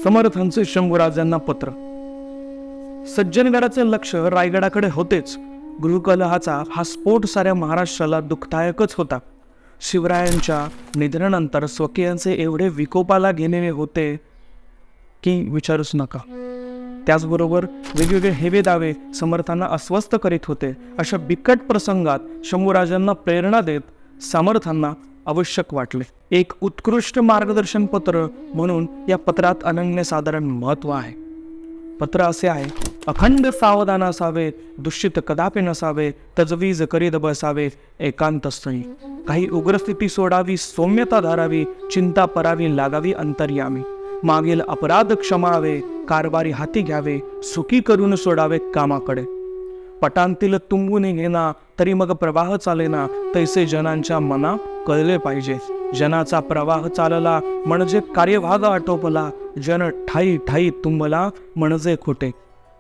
समर्थांचे शंभूराजांना पत्र. सज्जनगडाचे लक्ष रायगडाकडे होतेच. गृहकलहाचा हा स्फोट साऱ्या महाराष्ट्राला दुःखदायकच होता. शिवरायांच्या निधनानंतर स्वकीयांचे एवढे विकोपाला गेलेले होते की विचारूच नका. त्याचबरोबर वेगवेगळे हेवे दावे समर्थांना अस्वस्थ करीत होते. अशा बिकट प्रसंगात शंभूराजांना प्रेरणा देत समर्थांना आवश्यक वाटले. एक उत्कृष्ट मार्गदर्शन पत्र म्हणून या पत्रात अनन्यसाधारण महत्व आहे. पत्र असे आहे: अखंड सावधान असावे, दुष्टित कदापि नसावे, तजवीज करीत बसावे एकांतस्थळी. काही उग्रस्थिती सोडावी, सौम्यता धरावी, चिंता परावी लागावी अंतर्यामी. मागील अपराध क्षमावे, कारभारी हाती घ्यावे, सुखी करून सोडावे कामाकडे. पटांतील तुंबून घेना, तरी मग प्रवाह चालेना, तैसे जनांच्या मना कळले पाहिजे. जनाचा प्रवाह चालला म्हणजे कार्यभाग आटोपला, जन ठाई ठाई तुंबला म्हणजे खोटे.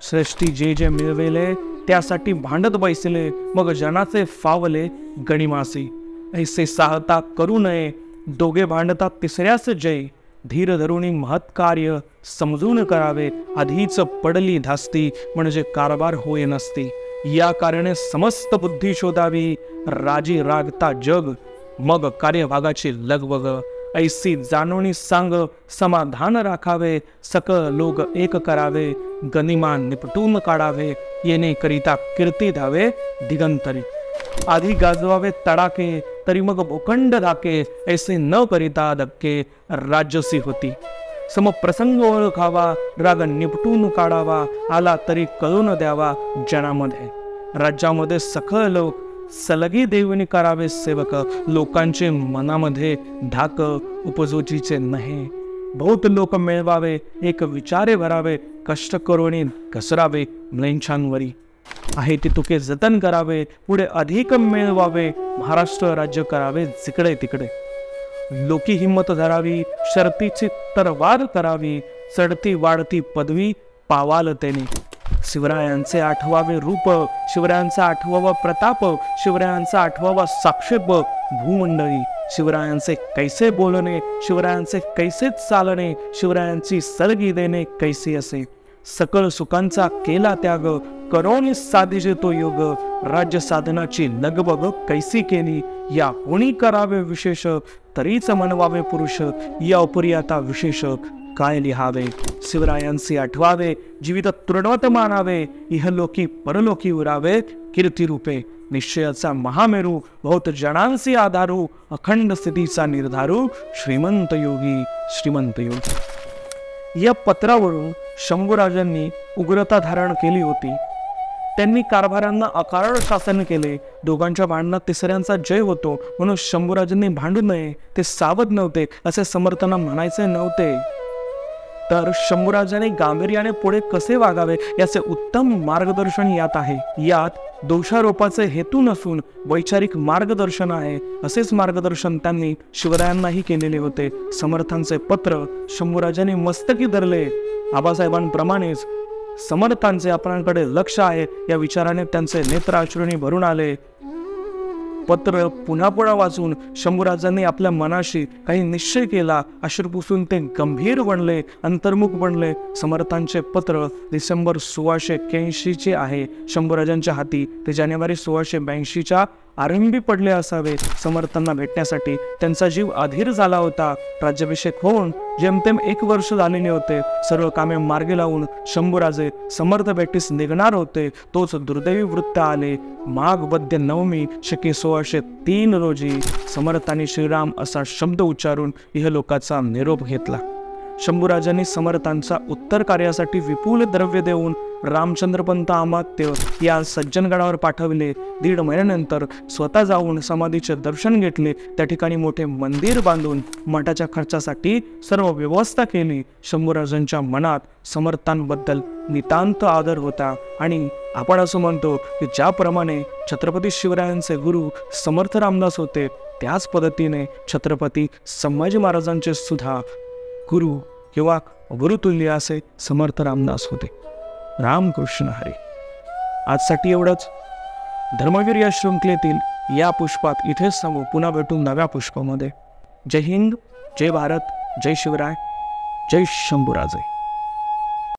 श्रेष्ठी जे जे मिळवेले त्यासाठी भांडत बैसले, मग जनाचे फावले गणिमासी. ऐसे साहता करू नये, दोघे भांडतात तिसऱ्याच जय. धीर धरुणी महत्कार्य समजून करावे, आधीच पडली धास्ती म्हणजे कारभार होय नसती. या कारणे समस्त बुद्धी शोधावी, राजी रागता जग, मग कार्यभागाची लगबग. ऐसी जाणवणी सांग, समाधान राखावे, सकळ लोक एक करावे, गनिमा निपटून काढावे, येणे करिता कीर्ती धावे दिगंतरी. आधी गाजवावे तडाके, तरी मग भूखंड धाके, ऐसे न करिता धक्के राज्यसी होती. समप्रसंग ओळखावा, राग निपटून काढावा, आला तरी कळून द्यावा जनामध्ये. राज्यामध्ये सखळ लोक सलगी देवनी करावे सेवक, लोकांचे मनामध्ये धाक उपजोचीचे नहे. बहुत लोक मिळवावे, एक विचारे भरावे, कष्ट करून घसरावे म्लेच्छांवरी. आहे ते तुके जतन करावे, पुढे अधिक मिळवावे, महाराष्ट्र राज्य करावे जिकडे तिकडे. लोकी हिंमत धरावी, शर्तीची तरवार करावी, चढती वाढती पदवी पावाल त्याने. शिवरायांचे आठवावे रूप, शिवरायांचा आठवावा प्रताप, शिवरायांचा आठवावा साक्षेप भूमंडळी. शिवरायांचे कैसे बोलणे, शिवरायांचे कैसे चालणे, शिवरायांची सलगी देणे कैसे असे. सकळ सुखांचा केला त्याग, करोनी साधिजे तो योग. राज्य साधनाची लगबग कैसी केली, या होणी करावे विशेष. तरीच मनवावे पुरुष, या उपरी आता विशेष काय लिहावे. शिवरायांचे आठवावे, जीवित तृणवत मानावे, इहलोकी परलोकी उरावे कीर्तिरूपे. निश्चयाचा महामेरू, बहुत जनांचे आधारू, अखंड स्थितीचा निर्धारू, श्रीमंत योगी श्रीमंत योगी. या पत्रावरून शंभूराजांनी उग्रता धारण केली होती. त्यांनी कारभारांना अकारण शासन केले. दोघांच्या भांडणात तिसऱ्यांचा जय होतो म्हणून शंभूराजांनी भांडू नये, ते सावध नव्हते असे समर्थांना म्हणायचे नव्हते. तर शंभूराजांनी गांभीर्याने पुढे कसे वागावे याचे उत्तम मार्गदर्शन यात आहे. यात दोषारोपाचे हेतू नसून वैचारिक मार्गदर्शन आहे. असेच मार्गदर्शन त्यांनी शिवरायांनाही केलेले होते. समर्थांचे पत्र शंभूराजांनी मस्तकी धरले. आबासाहेबांप्रमाणेच समर्थांचे आपणाकडे लक्ष आहे या विचाराने त्यांचे नेत्र अश्रूंनी भरून आले. पत्र पुन्हा पुन्हा वाचून शंभूराजांनी आपल्या मनाशी काही निश्चय केला. अश्रू पुसून ते गंभीर बनले, अंतर्मुख बनले. समर्थांचे पत्र डिसेंबर 1681 आहे. शंभूराजांच्या हाती ते जानेवारी 1682 आरंभी पडले असावे. समर्थांना भेटण्यासाठी त्यांचा जीव अधीर झाला होता. राज्याभिषेक होऊन जेमतेम 1 वर्ष झालेले होते. सर्व कामे मार्गी लावून शंभूराजे समर्थ भेटीस निघणार होते. तोच दुर्दैवी वृत्त आले. माघ वद्य नवमी शके 1603 रोजी समर्थांनी श्रीराम असा शब्द उच्चारून इहलोकाचा निरोप घेतला. शंभूराजांनी समर्थांचा उत्तर कार्यासाठी विपुल द्रव्य देऊन रामचंद्रपंत अमात्य या सज्जनगडावर पाठवले. 1.5 महिन्यानंतर स्वतः जाऊन समाधीचे दर्शन घेतले. त्या ठिकाणी मोठे मंदिर बांधून मठाच्या खर्चासाठी सर्व व्यवस्था केली. शंभूराजांच्या मनात समर्थांबद्दल नितांत आदर होता आणि आपण असं म्हणतो की ज्याप्रमाणे छत्रपती शिवरायांचे गुरु समर्थ रामदास होते, त्याच पद्धतीने छत्रपती संभाजी महाराजांचे सुद्धा गुरु किंवा गुरुतुल्य असे समर्थ रामदास होते. रामकृष्ण हरी. आजसाठी एवढंच. धर्मवीर या शृंखलेतील या पुष्पात इथेच थांबू. पुन्हा भेटू नव्या पुष्पामध्ये. जय हिंद, जय भारत, जय शिवराय. जय शंभूराजे.